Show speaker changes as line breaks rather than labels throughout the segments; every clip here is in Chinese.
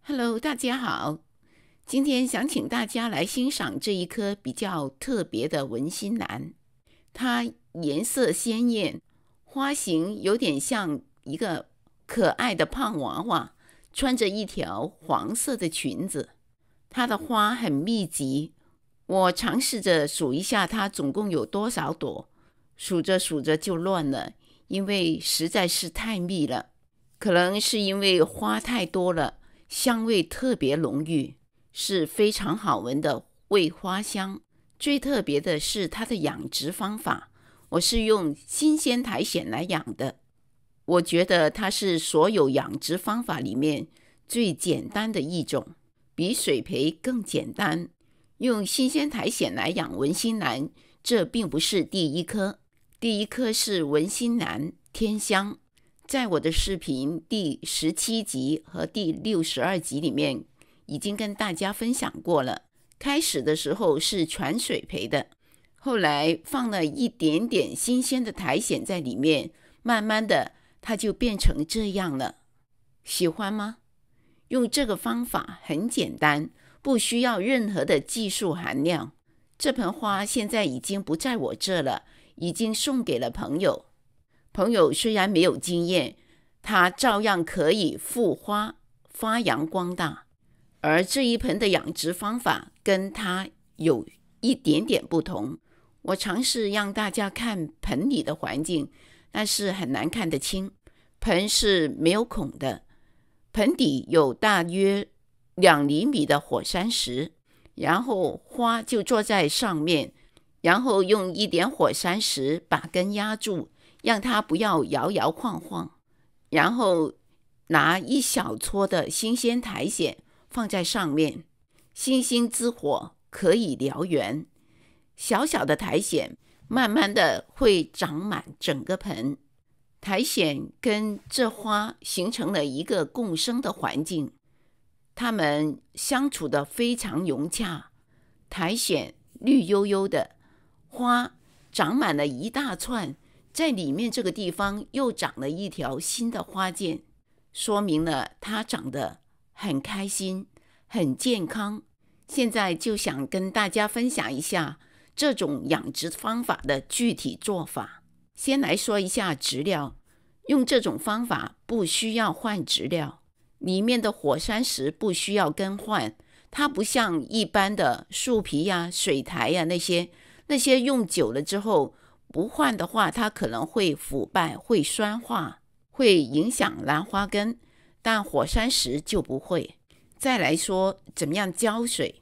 Hello，大家好。今天想请大家来欣赏这一颗比较特别的文心兰。它颜色鲜艳，花型有点像一个可爱的胖娃娃，穿着一条黄色的裙子。它的花很密集，我尝试着数一下它总共有多少朵，数着数着就乱了，因为实在是太密了。可能是因为花太多了，香味特别浓郁，是非常好闻的味花香。最特别的是它的养殖方法，我是用新鲜苔藓来养的。我觉得它是所有养殖方法里面最简单的一种，比水培更简单。用新鲜苔藓来养文心兰，这并不是第一颗，第一颗是文心兰天香。在我的视频第17集和第62集里面已经跟大家分享过了。开始的时候是全水培的，后来放了一点点新鲜的苔藓在里面，慢慢的它就变成这样了。喜欢吗？用这个方法很简单，不需要任何的技术含量。这盆花现在已经不在我这了，已经送给了朋友。朋友虽然没有经验，他照样可以复花发扬光大。而这一盆的养殖方法跟他有一点点不同。我尝试让大家看盆里的环境，但是很难看得清。盆是没有孔的，盆底有大约2厘米的火山石，然后花就坐在上面，然后用一点火山石把根压住，让它不要摇摇晃晃，然后拿一小撮的新鲜苔藓放在上面。星星之火可以燎原，小小的苔藓慢慢的会长满整个盆。苔藓跟这花形成了一个共生的环境，它们相处得非常融洽。苔藓绿油油的，花长满了一大串，在里面这个地方又长了一条新的花剑，说明了它长得很开心，很健康。现在就想跟大家分享一下这种养殖方法的具体做法。先来说一下植料，用这种方法不需要换植料，里面的火山石不需要更换，它不像一般的树皮呀、水苔呀那些用久了之后不换的话，它可能会腐败、会酸化，会影响兰花根，但火山石就不会。再来说怎么样浇水，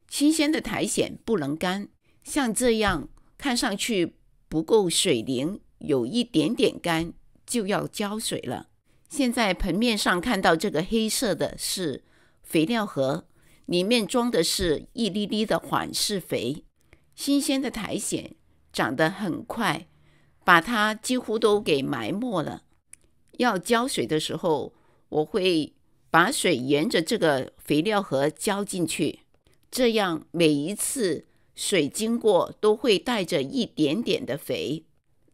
新鲜的苔藓不能干，像这样看上去不够水灵，有一点点干就要浇水了。现在盆面上看到这个黑色的是肥料盒，里面装的是一粒粒的缓释肥。新鲜的苔藓长得很快，把它几乎都给埋没了。要浇水的时候，我会把水沿着这个肥料盒浇进去，这样每一次水经过都会带着一点点的肥。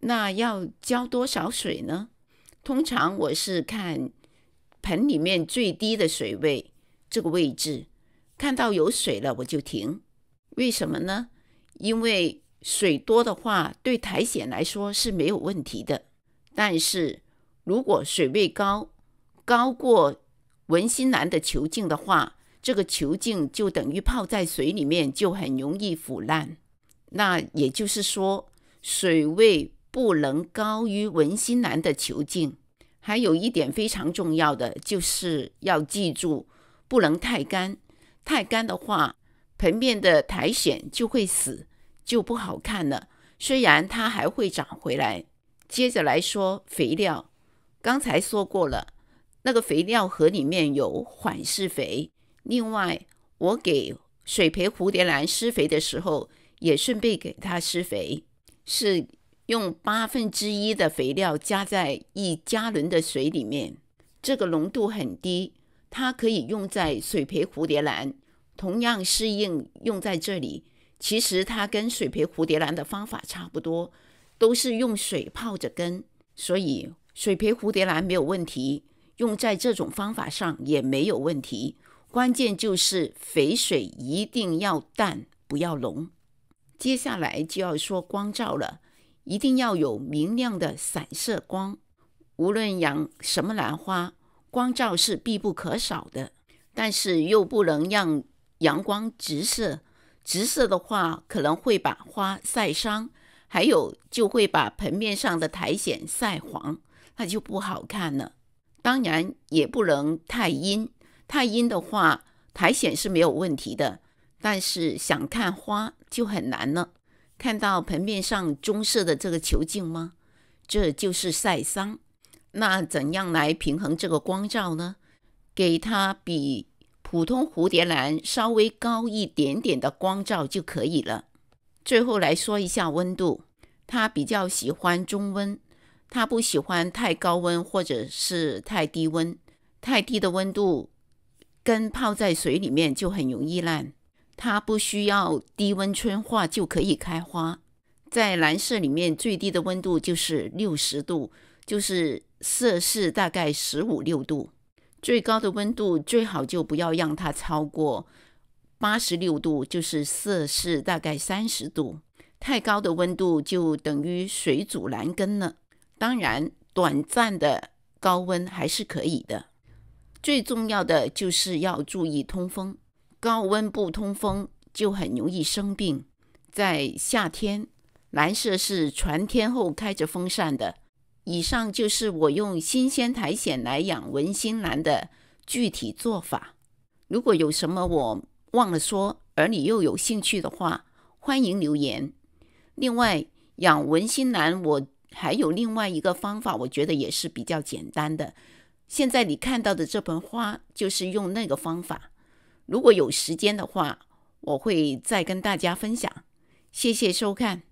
那要浇多少水呢？通常我是看盆里面最低的水位，这个位置看到有水了我就停。为什么呢？因为水多的话对苔藓来说是没有问题的，但是如果水位高过文心兰的球茎的话，这个球茎就等于泡在水里面，就很容易腐烂。那也就是说，水位不能高于文心兰的球茎。还有一点非常重要的，就是要记住不能太干，太干的话盆面的苔藓就会死，就不好看了，虽然它还会长回来。接着来说肥料，刚才说过了，那个肥料盒里面有缓释肥，另外我给水培蝴蝶兰施肥的时候也顺便给它施肥，是用1/8的肥料加在1加仑的水里面，这个浓度很低，它可以用在水培蝴蝶兰，同样适应用在这里。其实它跟水培蝴蝶兰的方法差不多，都是用水泡着根，所以水培蝴蝶兰没有问题，用在这种方法上也没有问题。关键就是肥水一定要淡，不要浓。接下来就要说光照了，一定要有明亮的散射光。无论养什么兰花，光照是必不可少的，但是又不能让阳光直射，直射的话可能会把花晒伤，还有就会把盆面上的苔藓晒黄，那就不好看了。当然也不能太阴，太阴的话苔藓是没有问题的，但是想看花就很难了。看到盆面上棕色的这个球茎吗？这就是晒伤。那怎样来平衡这个光照呢？给它比普通蝴蝶兰稍微高一点点的光照就可以了。最后来说一下温度，它比较喜欢中温，它不喜欢太高温或者是太低温。太低的温度根泡在水里面就很容易烂，它不需要低温催化就可以开花。在兰舍里面最低的温度就是60度，就是摄氏大概15、16度。最高的温度最好就不要让它超过86度，就是摄氏大概30度。太高的温度就等于水煮兰根了。当然短暂的高温还是可以的。最重要的就是要注意通风，高温不通风就很容易生病。在夏天，兰舍是全天候开着风扇的。以上就是我用新鲜苔藓来养文心兰的具体做法。如果有什么我忘了说，而你又有兴趣的话，欢迎留言。另外，养文心兰我还有另外一个方法，我觉得也是比较简单的。现在你看到的这盆花就是用那个方法。如果有时间的话，我会再跟大家分享。谢谢收看。